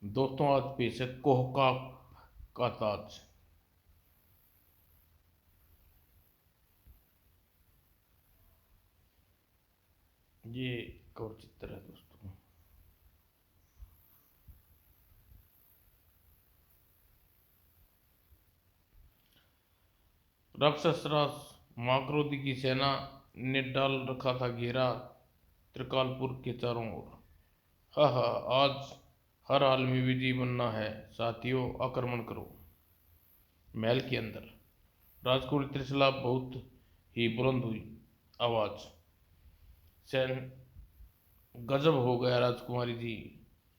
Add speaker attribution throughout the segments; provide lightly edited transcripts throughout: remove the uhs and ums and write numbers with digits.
Speaker 1: दोस्तों आज पेश है कोहका का ताज। ये कवर चित्र है दोस्तों। राक्षस राज माकरोदी की सेना ने डाल रखा था घेरा त्रिकालपुर के चारों ओर। हा हा, आज हर हाल में विजयी बनना है साथियों, आक्रमण करो। महल के अंदर राजकुमारी त्रिशला बहुत ही बुलंद हुई आवाज। सैन गजब हो गया राजकुमारी जी,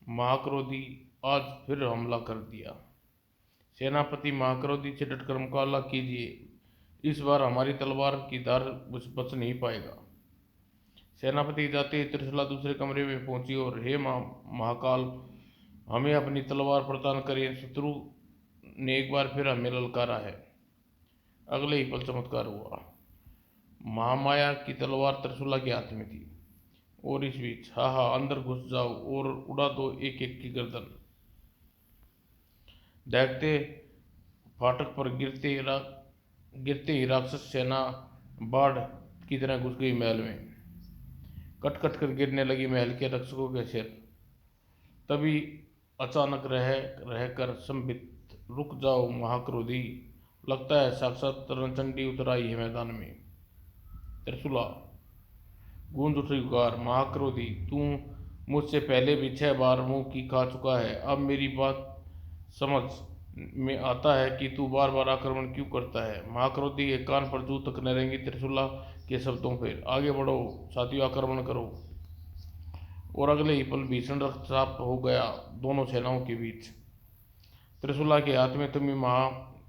Speaker 1: महाक्रोधी आज फिर हमला कर दिया। सेनापति महाक्रोधी से डटकर मुकाबला कीजिए, इस बार हमारी तलवार की धार बच नहीं पाएगा। सेनापति जाते ही त्रिशला दूसरे कमरे में पहुंची और हे महाकाल, हमें अपनी तलवार प्रदान करें, शत्रु ने एक बार फिर हमें ललकारा है। अगले ही पल चमत्कार हुआ। महामाया की तलवार त्रिशूला के हाथ में थी और इस बीच हा हा, अंदर घुस जाओ और उड़ा दो एक एक की गर्दन। देखते फाटक पर गिरते ही राक्षस सेना बाढ़ की तरह घुस गई महल में। कट कट कर गिरने लगी महल के रक्षकों के सिर। तभी अचानक रह कर संबित, रुक जाओ महाक्रोधी, लगता है साक्षात रणचंडी उतर आई है मैदान में। त्रिशूला गूंज उठी पुकार, महाक्रोधी तू मुझसे पहले भी 6 बार मुंह की खा चुका है, अब मेरी बात समझ में आता है कि तू बार बार आक्रमण क्यों करता है। महाक्रोधी के कान पर जू तक न रहेंगी त्रिशूला के शब्दों पर। आगे बढ़ो साथियों, आक्रमण करो। और अगले ही पल भीषण रक्तचाप हो गया दोनों सेनाओं के बीच। त्रिशूला के हाथ में तुम्हें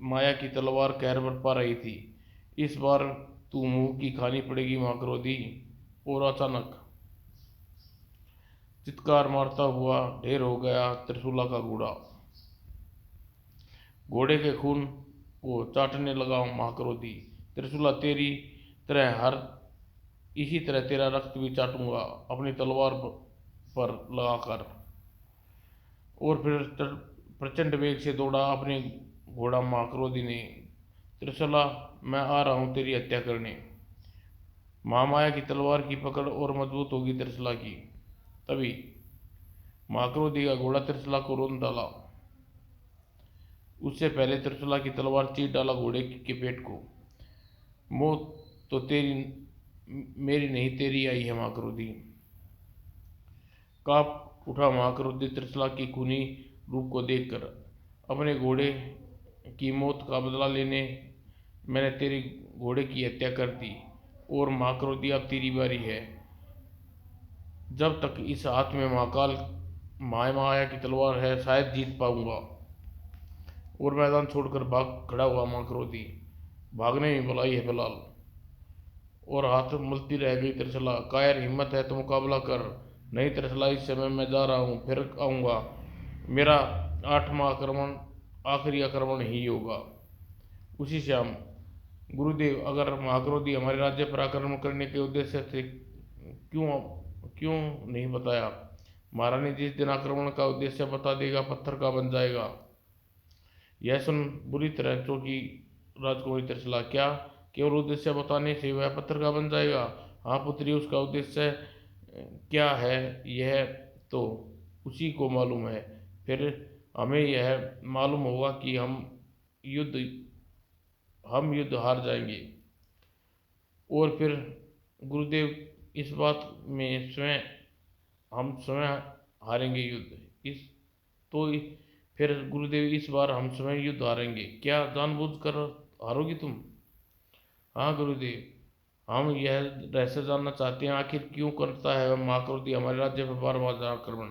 Speaker 1: माया की तलवार कहर बरपा रही थी, इस बार तू मुंह की खानी पड़ेगी महाक्रोधी। और अचानक चित्कार मारता हुआ ढेर हो गया त्रिशूला का घोड़ा। घोड़े के खून को चाटने लगा महाक्रोधी। त्रिशूला तेरी तरह हर इसी तरह तेरा रक्त भी चाटूंगा अपनी तलवार पर लगाकर। और फिर प्रचंड वेग से दौड़ा अपने घोड़ा महाक्रोधी ने। त्रिशूला मैं आ रहा हूं तेरी हत्या करने। महामाया की तलवार की पकड़ और मजबूत होगी त्रिशला की। तभी महाक्रोधी का घोड़ा त्रिशला को रोन डाला। उससे पहले त्रिशूला की तलवार चीर डाला घोड़े के पेट को। मौत तो तेरी मेरी नहीं तेरी आई है महाक्रोधी। कांप उठा महाक्रोधी त्रिशला की खूनी रूप को देखकर। अपने घोड़े की मौत का बदला लेने मैंने तेरे घोड़े की हत्या कर दी। और महाक्रोधी अब तेरी बारी है। जब तक इस हाथ में महाकाल माया की तलवार है शायद जीत पाऊंगा। और मैदान छोड़कर भाग खड़ा हुआ महाक्रोधी। भागने में भलाई है फिलहाल। और हाथ मलती रह गई त्रिशला। कायर, हिम्मत है तो मुकाबला कर, नहीं त्रिशला इस समय मैं जा रहा हूँ, फिर आऊँगा। मेरा 8वां आक्रमण आखिरी आक्रमण ही होगा। उसी शाम गुरुदेव, अगर महाक्रोधी हमारे राज्य पर आक्रमण करने के उद्देश्य से क्यों क्यों नहीं बताया। महारानी जिस दिन आक्रमण का उद्देश्य बता देगा पत्थर का बन जाएगा। यह सुन बुरी तरह चौंकी राजकुमारी त्रिशला। क्या केवल उद्देश्य बताने से वह पत्थर का बन जाएगा? हाँ पुत्री, उसका उद्देश्य क्या है यह तो उसी को मालूम है। फिर हमें यह मालूम होगा कि युद्ध हम युद्ध हार जाएंगे। और फिर गुरुदेव इस बात में स्वयं हम स्वयं हारेंगे युद्ध। इस तो फिर गुरुदेव इस बार हम स्वयं युद्ध हारेंगे। क्या जानबूझकर हारोगी तुम? हाँ गुरुदेव, हम यह रहस्य जानना चाहते हैं, आखिर क्यों करता है वह महाक्रोधी हमारे राज्य पर बार बार आक्रमण।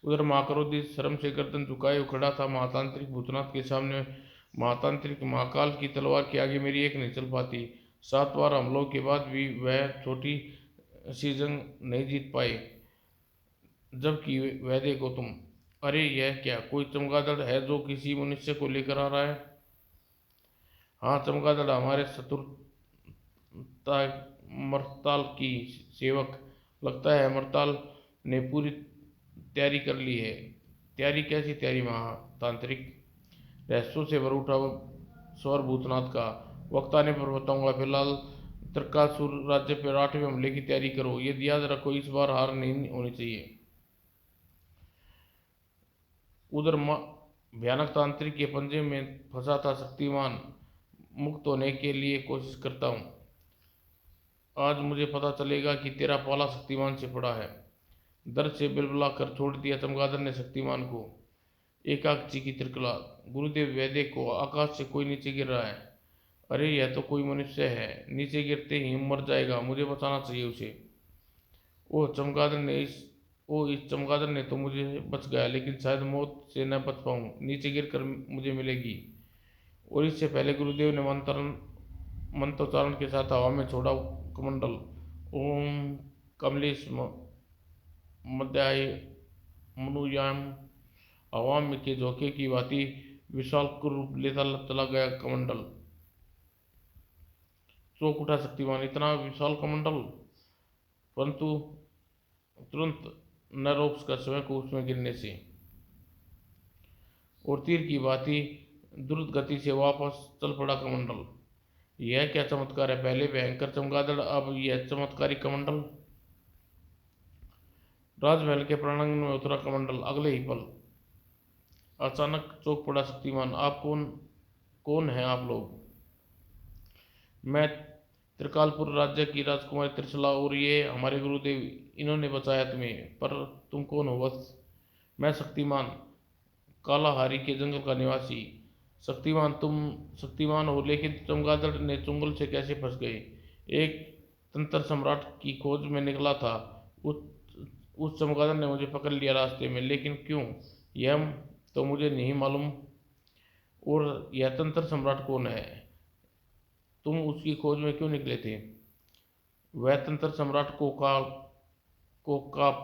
Speaker 1: उधर महाक्रोधी शर्म से गर्दन झुकाए खड़ा था महातांत्रिक भूतनाथ के सामने। महातांत्रिक, महाकाल की तलवार के आगे मेरी एक नहीं चल पाती। 7 बार हमलों के बाद भी वह छोटी सी जंग नहीं जीत पाए। जबकि वह देखो तुम। अरे यह क्या, कोई चमगादड़ है जो किसी मनुष्य को लेकर आ रहा है? हाँ चमगादड़ हमारे मरताल की सेवक लगता है। मरताल ने पूरी तैयारी कर ली है। तैयारी कैसी तैयारी महातांत्रिक? रहस्यों से भर उठा स्वर भूतनाथ का। वक्त आने पर बताऊंगा, फिलहाल त्रिकासुर राज्य पर 8वें हमले की तैयारी करो। यदि याद रखो, इस बार हार नहीं होनी चाहिए। उधर भयानक तांत्रिक के पंजे में फंसा था शक्तिमान। मुक्त होने के लिए कोशिश करता हूँ। आज मुझे पता चलेगा कि तेरा पाला शक्तिमान से पड़ा है। दर्द से बिलबिला कर छोड़ दिया चमगादड़ ने शक्तिमान को। एकाक चीखी त्रिकला, गुरुदेव वैद्य को, आकाश से कोई नीचे गिर रहा है। अरे यह तो कोई मनुष्य है, नीचे गिरते ही मर जाएगा, मुझे बचाना चाहिए उसे। ओह चमगादड़ ने इस इस चमगादड़ ने तो मुझे बच गया, लेकिन शायद मौत से न बच पाऊँ। नीचे गिरकर मुझे मिलेगी। और इससे पहले गुरुदेव ने मंत्रोच्चारण के साथ हवा में छोड़ा कमंडल। ओम कमलेश मध्याय मनुयाम। हवा में के झोंके की भांति विशाल रूप लेता चला गया कमंडल। चौंक उठा शक्तिमान, इतना विशाल कमंडल! परंतु तुरंत न रोक सका स्वयं को उसमें गिरने से, और तीर की भांति द्रुत गति से वापस चल पड़ा कमंडल। यह क्या चमत्कार है! पहले भयंकर चमगादड़, अब यह चमत्कारी कमंडल। राजमहल के प्रांगण में उतरा कमंडल। अगले ही पल अचानक चौंक पड़ा शक्तिमान। आप कौन हैं आप लोग? मैं त्रिकालपुर राज्य की राजकुमारी त्रिशला, और ये हमारे गुरुदेव, इन्होंने बचाया तुम्हें। पर तुम कौन हो? बस मैं शक्तिमान, कालाहारी के जंगल का निवासी। शक्तिमान, तुम शक्तिमान हो, लेकिन चमगादड़ ने चुंगल से कैसे फंस गए? एक तंत्र सम्राट की खोज में निकला था। उस चमगादड़ ने मुझे पकड़ लिया रास्ते में, लेकिन क्यों, यह तो मुझे नहीं मालूम। और यह तंत्र सम्राट कौन है? तुम उसकी खोज में क्यों निकले थे? वह तंत्र सम्राट कोकाप,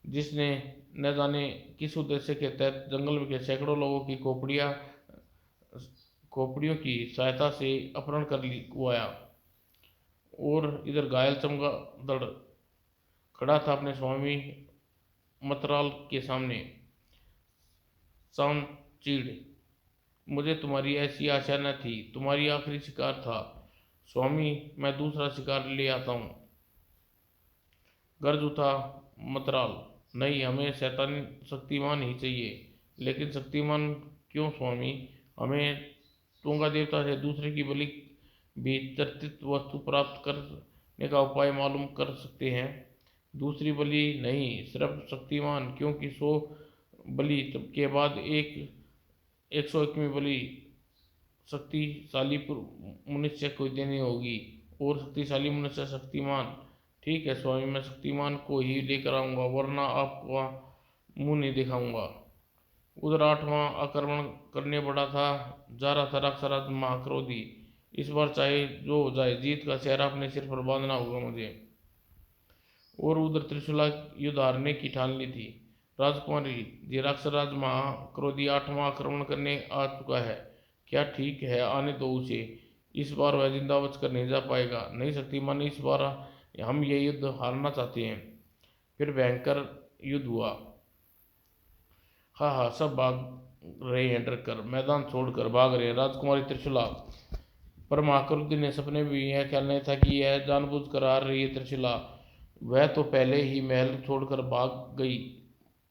Speaker 1: जिसने न जाने किस उद्देश्य के तहत जंगल के सैकड़ों लोगों की खोपड़ियों की सहायता से अपहरण कर लिया। और इधर घायल चमगादड़ खड़ा था अपने स्वामी मतराल के सामने। सांचीड़, मुझे तुम्हारी ऐसी आशा न थी। तुम्हारी आखिरी शिकार था स्वामी, मैं दूसरा शिकार ले आता हूँ। गर्ज उठा मतराल। नहीं, हमें शैतानी शक्तिमान ही चाहिए। लेकिन शक्तिमान क्यों स्वामी? हमें टोंगा देवता से दूसरे की बलि भी चर्चित वस्तु प्राप्त करने का उपाय मालूम कर सकते हैं। दूसरी बलि नहीं, सिर्फ शक्तिमान, क्योंकि 100 बलि के बाद 101वीं बलि शक्तिशाली मनुष्य को देनी होगी। और शक्तिशाली मनुष्य शक्तिमान। ठीक है स्वामी, मैं शक्तिमान को ही लेकर आऊंगा, वरना आपका मुंह नहीं दिखाऊंगा। उधर 8वां आक्रमण करने पड़ा था, जा रहा था राक्षसराज महाक्रोधी। इस बार चाहे जो हो जाए, जीत का सेहरा अपने सिर पर बांधना होगा मुझे। और उधर त्रिशूला युद्ध हारने की ठान ली थी। राजकुमारी जी, राक्षसराज महाक्रोधी 8वां आक्रमण करने आ चुका है। क्या ठीक है, आने दो उसे। इस बार वह जिंदा बचकर नहीं जा पाएगा। नहीं शक्तिमान, इस बार हम ये युद्ध हारना चाहते हैं। फिर भयंकर युद्ध हुआ। हाँ हाँ, सब भाग रहे हैं, डर कर मैदान छोड़कर भाग रहे हैं। राजकुमारी त्रिशूला पर महाक्रोधी ने सपने में भी यह ख्याल नहीं था कि यह जानबूझकर हार रही है त्रिशूला। वह तो पहले ही महल छोड़कर भाग गई।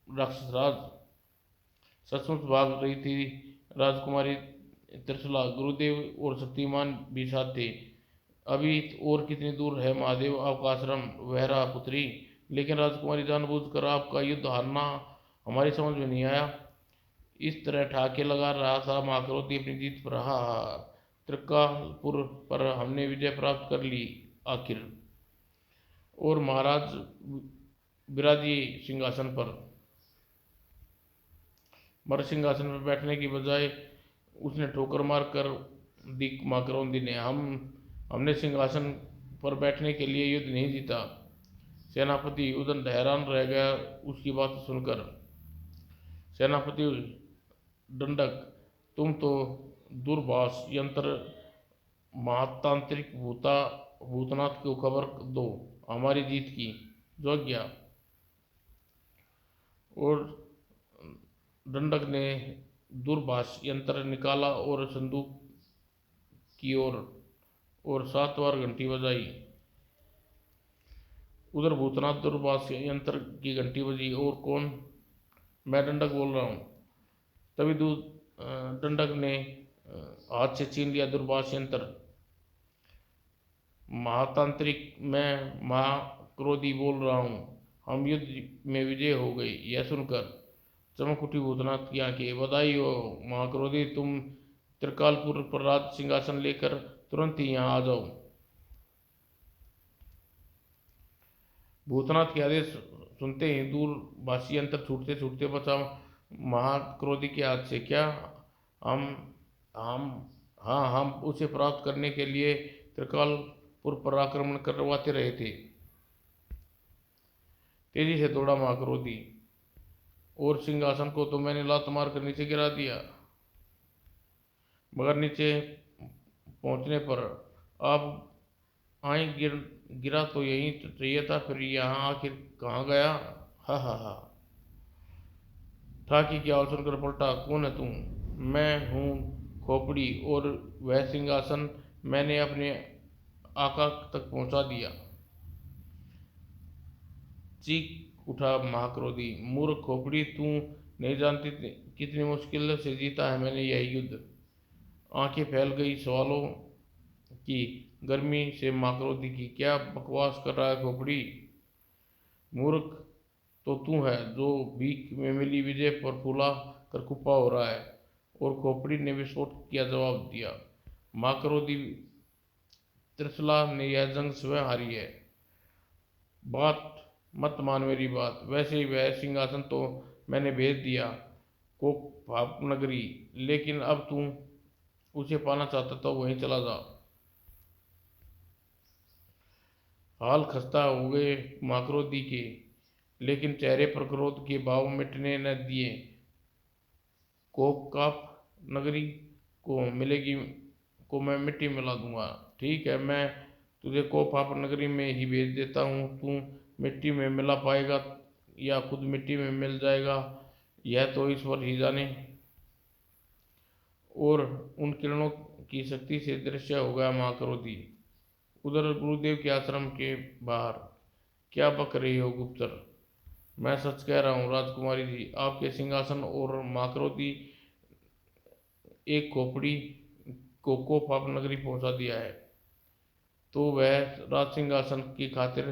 Speaker 1: राक्षसराज सचमुच भाग रही थी। राजकुमारी त्रिशूला, गुरुदेव और शक्तिमान भी साथ थे। अभी और कितनी दूर है महादेव आपका आश्रम? वह रहा पुत्री। लेकिन राजकुमारी, जानबूझकर आपका युद्ध हारना हमारी समझ में नहीं आया। इस तरह ठाके लगा रहा था महाक्रोधी अपनी जीत पर। हा हा, त्रिकालपुर पर हमने विजय प्राप्त कर ली आखिर। और महाराज विराजिए सिंहासन पर। मर सिंहासन पर बैठने की बजाय उसने ठोकर मार कर दी माकरौंदी ने। हमने सिंहासन पर बैठने के लिए युद्ध नहीं जीता। सेनापति उदंड हैरान रह गया उसकी बात सुनकर। सेनापति दंडक, तुम तो दूरभाष यंत्र महातांत्रिक भूतनाथ को खबर दो हमारी जीत की। जो गया। और दंडक ने दूरभाष यंत्र निकाला और संदूक की ओर और 7 बार घंटी बजाई। उधर भूतनाथ दूरभाष यंत्र की घंटी बजी। और कौन? मैं दंडक बोल रहा हूँ। तभी दंडक ने हाथ से छीन लिया दूरभाष यंत्र। महातांत्रिक, मैं महाक्रोधी बोल रहा हूँ, हम युद्ध में विजय हो गई। यह सुनकर चमक उठी भूतनाथ की आंखें। बधाई हो महाक्रोधी, तुम त्रिकालपुर पर राज सिंहासन लेकर तुरंत ही यहाँ आ जाओ। भूतनाथ के आदेश सुनते ही दूरभाषी यंत्र छूटते छूटते बचा महाक्रोधी के हाथ से। क्या? हम हम हाँ, हम उसे प्राप्त करने के लिए त्रिकालपुर पर आक्रमण करवाते रहे थे। तेजी से दौड़ा महाक्रोधी और सिंहासन को तो मैंने लात मार कर नीचे गिरा दिया, मगर नीचे पहुंचने पर आप आई गिरा तो यहीं चाहिए था, फिर यहाँ आखिर कहाँ गया? हा हा हा। ठाकी की आवाज सुनकर पलटा। कौन है तुम? मैं हूँ खोपड़ी, और वह सिंहासन मैंने अपने आका तक पहुंचा दिया। चीख उठा महाक्रोधी। मूर्ख खोपड़ी, तू नहीं जानती कितनी मुश्किल से जीता है मैंने यह युद्ध। आंखें फैल गई सवालों की गर्मी से महाक्रोधी की। क्या बकवास कर रहा है खोपड़ी? मूर्ख तो तू है जो भीख में मिली विजय पर फूला कर कुप्पा हो रहा है। और खोपड़ी ने विस्फोट किया जवाब दिया। महाक्रोधी, त्रिशला ने यह जंग स्वयं हारी है। बात मत मान मेरी बात। वैसे ही वह सिंहासन तो मैंने भेज दिया कोप नगरी, लेकिन अब तू उसे पाना चाहता तो वहीं चला जा। हाल खस्ता हो गए महाक्रोधी के, लेकिन चेहरे पर क्रोध के भाव मिटने न दिए। कोपकाप नगरी को मिलेगी को मैं मिट्टी मिला दूंगा। ठीक है, मैं तुझे कोपकाप नगरी में ही भेज देता हूँ। तू मिट्टी में मिला पाएगा या खुद मिट्टी में मिल जाएगा, यह तो ईश्वर ही जाने। और उन किरणों की शक्ति से दृश्य हो गया महाक्रोधी। उधर गुरुदेव के आश्रम के बाहर। क्या बक रही हो गुप्तर? मैं सच कह रहा हूँ राजकुमारी जी, आपके सिंहासन और महाक्रोधी एक खोपड़ी को कोपाप नगरी पहुंचा दिया है। तो वह राज सिंहासन की खातिर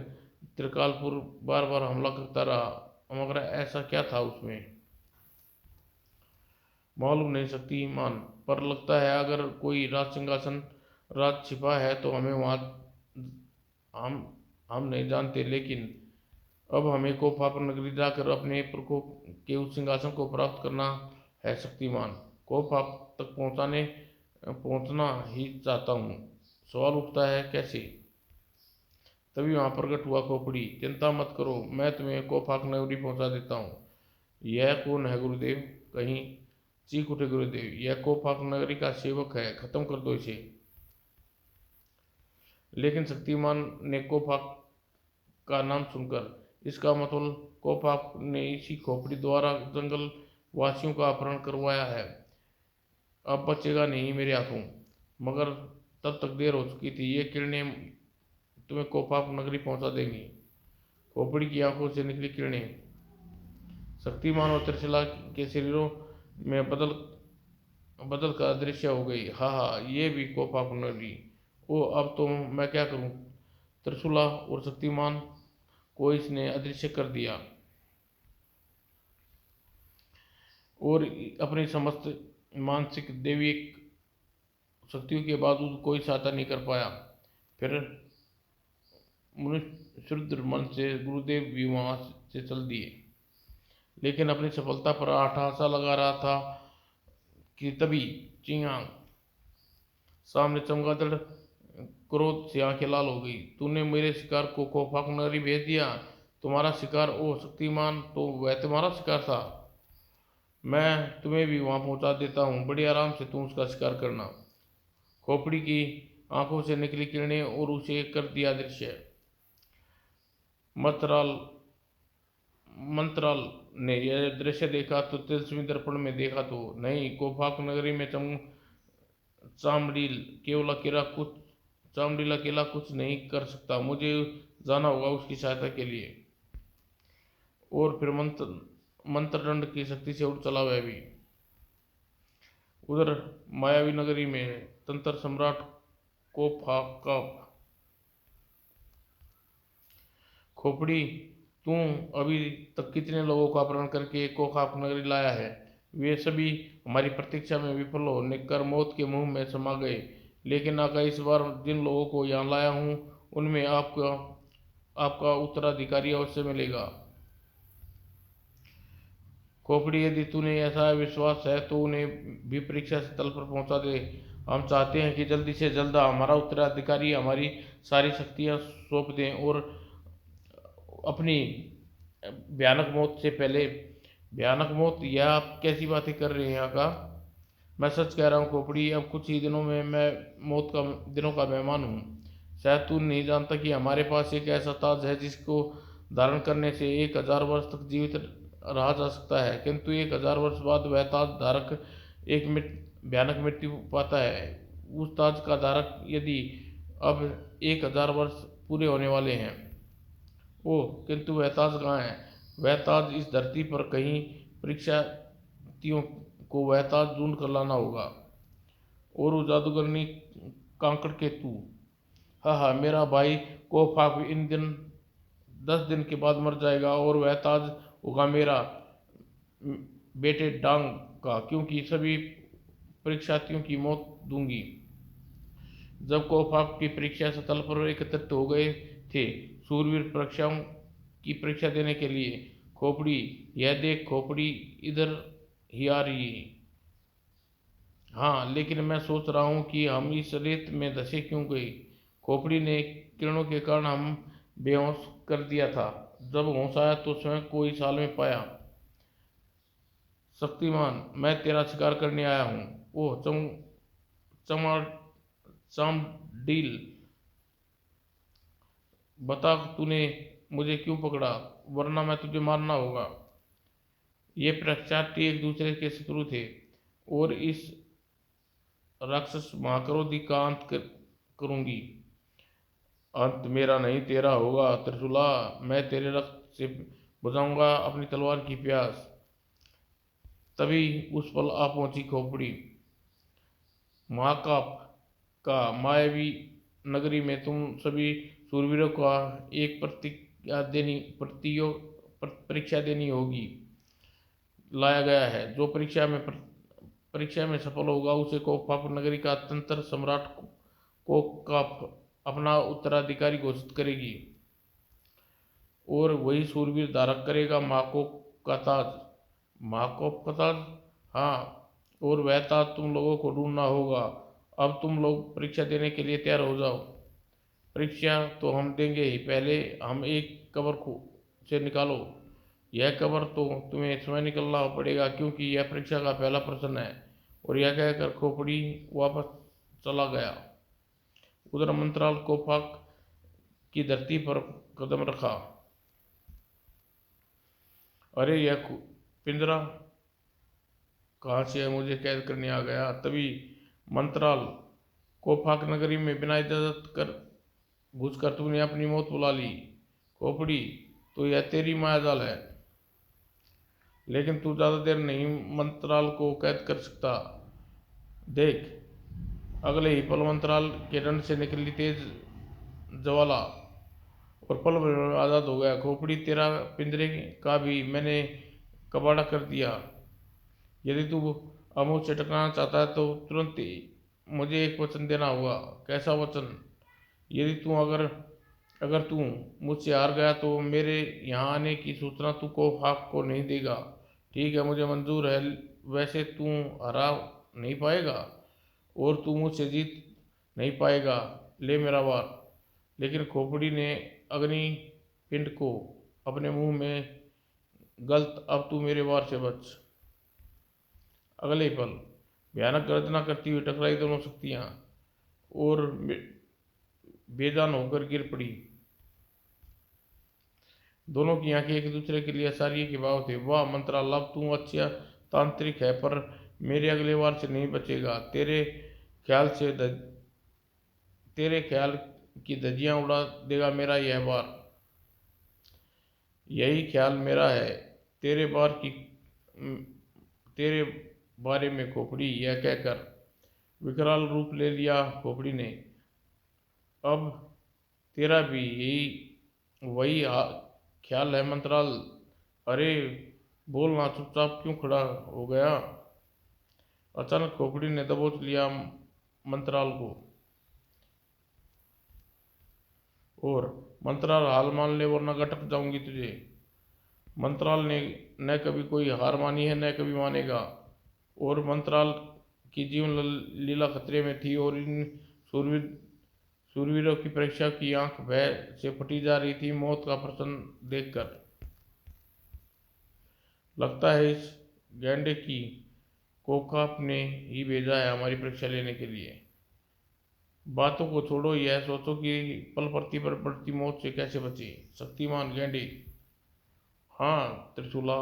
Speaker 1: त्रिकालपुर बार बार हमला करता रहा, मगर ऐसा क्या था उसमें? मालूम नहीं शक्तिमान, पर लगता है अगर कोई राज सिंहासन राज छिपा है तो हमें वहाँ हम नहीं जानते। लेकिन अब हमें कोपाप नगरी जाकर अपने प्रकोप के उस सिंहासन को प्राप्त करना है शक्तिमान। कोपाप तक पहुंचना ही चाहता हूँ। सवाल उठता है कैसे? तभी वहां प्रकट हुआ खोपड़ी। चिंता मत करो, मैं तुम्हें कोपाप नगरी पहुंचा देता हूँ। यह कौन है गुरुदेव? कहीं चीख उठे गुरुदेव। यह कोपाप नगरी का सेवक है, खत्म कर दो इसे। लेकिन शक्तिमान ने कोपाप का नाम सुनकर, इसका मतलब कोपाप ने इसी खोपड़ी द्वारा जंगल वासियों का अपहरण करवाया है। अब बचेगा नहीं मेरे हाथों। मगर तब तक देर हो चुकी थी। ये किरणें तुम्हें कोपाप नगरी पहुंचा देंगी। खोपड़ी की आंखों से निकली किरणें शक्तिमान और त्रिशला के शरीरों में बदल का अदृश्य हो गई। हा हा, ये भी कोपाप नगरी। ओ, अब तो मैं क्या करूं? त्रिशूला और शक्तिमान को इसने अदृश्य कर दिया और अपनी समस्त मानसिक दैविक शक्तियों के बावजूद कोई सहायता नहीं कर पाया। फिर मनुष्य शुद्ध मन से गुरुदेव भी वहां से चल दिए, लेकिन अपनी सफलता पर आठासा लगा रहा था कि तभी चिंगांग सामने चमगादड़ क्रोध से आंखें लाल हो गई। तूने मेरे शिकार को कोपाप नगरी भेज दिया। तुम्हारा शिकार? ओ शक्तिमान, तो वह तुम्हारा शिकार था। मैं तुम्हें भी वहां पहुंचा देता हूँ, बड़े आराम से तुम उसका शिकार करना। खोपड़ी की आंखों से निकली किरणें और उसे कर दिया दृश्य। मंत्राल ने यह दृश्य देखा तो तिलस्मी दर्पण में देखा तो नहीं, कोफाक नगरी में चामड़ील केवल अकेला कुछ चामड़ील अकेला कुछ नहीं कर सकता, मुझे जाना होगा उसकी सहायता के लिए। और फिर मंत्रदंड की शक्ति से उड़ चला वह भी। उधर मायावी नगरी में तंत्र सम्राट कोफाका खोपड़ी, तू अभी तक कितने लोगों का अपहरण करके कोफाक नगरी लाया है? वे सभी हमारी प्रतीक्षा में विफल होने कर मौत के मुंह में समा गए, लेकिन आका इस बार जिन लोगों को यहाँ लाया हूँ उनमें आपका उत्तराधिकारी अवश्य मिलेगा। खोपड़ी, यदि तूने ऐसा विश्वास है तो उन्हें भी परीक्षा स्थल पर पहुंचा दे। हम चाहते हैं कि जल्दी से जल्द हमारा उत्तराधिकारी हमारी सारी शक्तियां सौंप दें और अपनी भयानक मौत से पहले। भयानक मौत? यह आप कैसी बातें कर रहे हैं आका? मैं सच कह रहा हूँ खोपड़ी, अब कुछ ही दिनों में मैं दिनों का मेहमान हूँ। शायद तू नहीं जानता कि हमारे पास एक ऐसा ताज है जिसको धारण करने से 1000 वर्ष तक जीवित रहा जा सकता है, किंतु 1000 वर्ष बाद वह ताज धारक एक भयानक मृत्यु पाता है। उस ताज का धारक यदि अब 1000 वर्ष पूरे होने वाले हैं। ओह, किंतु वह ताज कहाँ है? वह ताज इस धरती पर कहीं, परीक्षार्थियों को वह ताज ढूंढ कर लाना होगा। और वो जादूगरनी कांकड़ के तू, हाँ हाँ, मेरा भाई कोफाक इन 10 दिन के बाद मर जाएगा और वह ताज होगा मेरा बेटे डांग का, क्योंकि सभी परीक्षार्थियों की मौत दूंगी। जब कोफाक की परीक्षा स्थल पर एकत्रित हो गए थे सूरवीर परीक्षाओं की परीक्षा देने के लिए। खोपड़ी, यह देख खोपड़ी, इधर ही आ रही है। हाँ, लेकिन मैं सोच रहा हूँ कि हम इस रेत में धंसे क्यों गए? खोपड़ी ने, किरणों के कारण हम बेहोश कर दिया था। जब होश आया तो स्वयं को इस हाल में पाया। शक्तिमान, मैं तेरा शिकार करने आया हूँ। ओह चामडील, बता तूने मुझे क्यों पकड़ा, वरना मैं तुझे मारना होगा। ये परीक्षार्थी एक दूसरे के शत्रु थे और इस राक्षस महाक्रोधी का अंत करूंगी। अंत मेरा नहीं तेरा होगा त्रिशूला, मैं तेरे रक्त से बुझाऊंगा अपनी तलवार की प्यास। तभी उस पल आ पहुंची खोपड़ी। महाकाप का मायावी नगरी में तुम सभी शूरवीरों का एक परीक्षा देनी होगी लाया गया है। जो परीक्षा में सफल होगा उसे कोफाक नगरी का तंत्र सम्राट कोकाप अपना उत्तराधिकारी घोषित करेगी और वही शूरवीर धारक करेगा महाकोप का ताज। महाकोप का ताज? हाँ, और वह ताज तुम लोगों को ढूंढना होगा। अब तुम लोग परीक्षा देने के लिए तैयार हो जाओ। परीक्षा तो हम देंगे ही, पहले हम एक कबर से निकालो। यह कबर तो तुम्हें स्वयं निकलना पड़ेगा, क्योंकि यह परीक्षा का पहला प्रश्न है। और यह कहकर खोपड़ी वापस चला गया। उधर मंत्राल कोफाक की धरती पर कदम रखा। अरे, यह पिंजरा कहाँ से है? मुझे कैद करने आ गया। तभी मंत्राल कोफाक नगरी में बिना इजाजत कर घुसकर तूने अपनी मौत बुला ली। खोपड़ी, तो यह तेरी मायाजाल है, लेकिन तू ज्यादा देर नहीं मंत्राल को कैद कर सकता। देख, अगले ही पल मंत्राल के दंड से निकली तेज ज्वाला और पल भर में आजाद हो गया। खोपड़ी, तेरा पिंजरे का भी मैंने कबाड़ा कर दिया। यदि तू अब मुझसे टकराना चाहता है तो तुरंत मुझे एक वचन देना होगा। कैसा वचन? यदि तू अगर तू मुझसे हार गया तो मेरे यहाँ आने की सूचना तू कोफाक को नहीं देगा। ठीक है, मुझे मंजूर है। वैसे तू हरा नहीं पाएगा और तू मुझसे जीत नहीं पाएगा। ले मेरा वार। लेकिन खोपड़ी ने अग्नि पिंड को अपने मुंह में गलत, अब तू मेरे वार से बच। अगले ही पल भयानक गर्जना करती हुई टकराई दोनों शक्तियां और बेजान होकर गिर पड़ी। दोनों की आंखें एक दूसरे के लिए आश्चर्य के भाव थे। वाह मंत्राल, अब तू अच्छा तांत्रिक है, पर मेरे अगले बार से नहीं बचेगा। तेरे ख्याल की धज्जियां उड़ा देगा मेरा यह बार। यही ख्याल मेरा है। तेरे बार की तेरे बारे में खोपड़ी, यह कहकर विकराल रूप ले लिया खोपड़ी ने। अब तेरा भी यही वही ख्याल है मंत्राल? अरे बोलना, चुपचाप क्यों खड़ा हो गया? अचानक खोपड़ी ने दबोच लिया मंत्राल को। और मंत्राल, हाल मान ले वरना गटक जाऊंगी तुझे। मंत्राल ने न कभी कोई हार मानी है न कभी मानेगा। और मंत्राल की जीवन लीला खतरे में थी, और इन सूरवीर सूरवीरों की परीक्षा की आंख भय से फटी जा रही थी मौत का प्रश्न देखकर। लगता है इस गैंडे की कोकाप ने ही भेजा है हमारी परीक्षा लेने के लिए। बातों को छोड़ो, यह सोचो कि पल प्रति पर बढ़ती मौत से कैसे बचे। शक्तिमान गैंडे, हाँ त्रिशूला,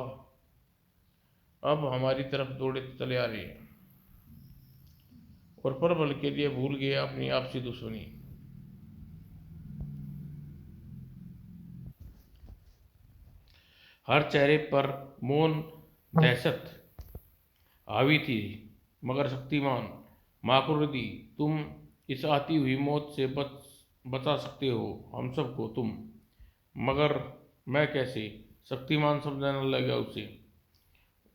Speaker 1: अब हमारी तरफ दौड़े चले आ रहे हैं। और पर पल के लिए भूल गए अपनी आपसी दुश्मनी। हर चेहरे पर मौन दहशत हावी थी। मगर शक्तिमान माकुरुदी, तुम इस आती हुई मौत से बचा सकते हो हम सबको, तुम। मगर मैं कैसे? शक्तिमान समझाने लगा उसे।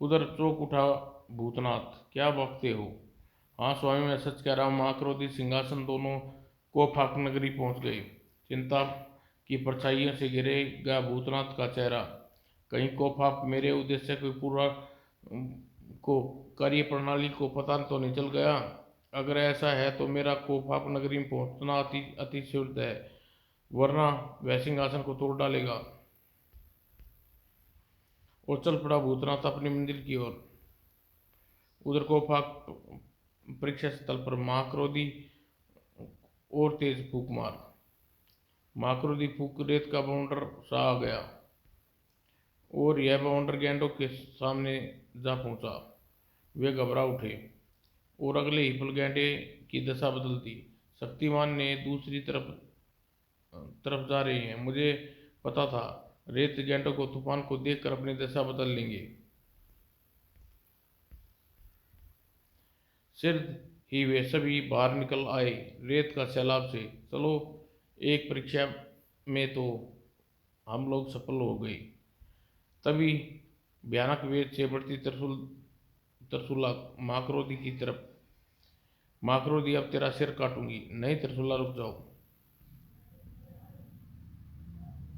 Speaker 1: उधर चौंक उठा भूतनाथ, क्या बकते हो? हाँ स्वामी, मैं सच कह रहा हूँ। महाक्रोधी सिंहासन दोनों को फाक नगरी पहुंच गए। चिंता की परछाइयों से घिरेगा भूतनाथ का चेहरा। कहीं कोफाक मेरे उद्देश्य को पूरा को कार्य प्रणाली को पता तो नहीं चल गया? अगर ऐसा है तो मेरा कोफाक नगरी में पहुंचना अति अति शीघ्र है, वरना वह सिंहासन को तोड़ डालेगा। और चल पड़ा भूतनाथ अपने मंदिर की ओर। उधर कोफाक परीक्षा स्थल पर महाक्रोधी और तेज फूक मार। महाक्रोधी फूक रेत का बाउंडर सा आ गया, और यह बाउंडर गैंडों के सामने जा पहुंचा। वे घबरा उठे, और अगले ही पल गैंडे की दशा बदलती। शक्तिमान ने दूसरी तरफ तरफ जा रहे हैं, मुझे पता था। रेत गैंडों को तूफान को देखकर अपनी दशा बदल लेंगे। सिर ही वे सभी बाहर निकल आए रेत का सैलाब से। चलो, एक परीक्षा में तो हम लोग सफल हो गए। तभी भयानक वेग से बढ़ती तरसुला माकरोदी की तरफ। माकरोदी, अब तेरा सिर काटूंगी। नहीं तरसुला, रुक जाओ।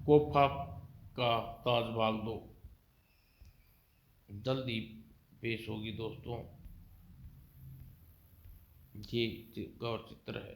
Speaker 1: कोफाक का ताज भाग दो, जल्दी पेश होगी दोस्तों। ये गौर चित्र है।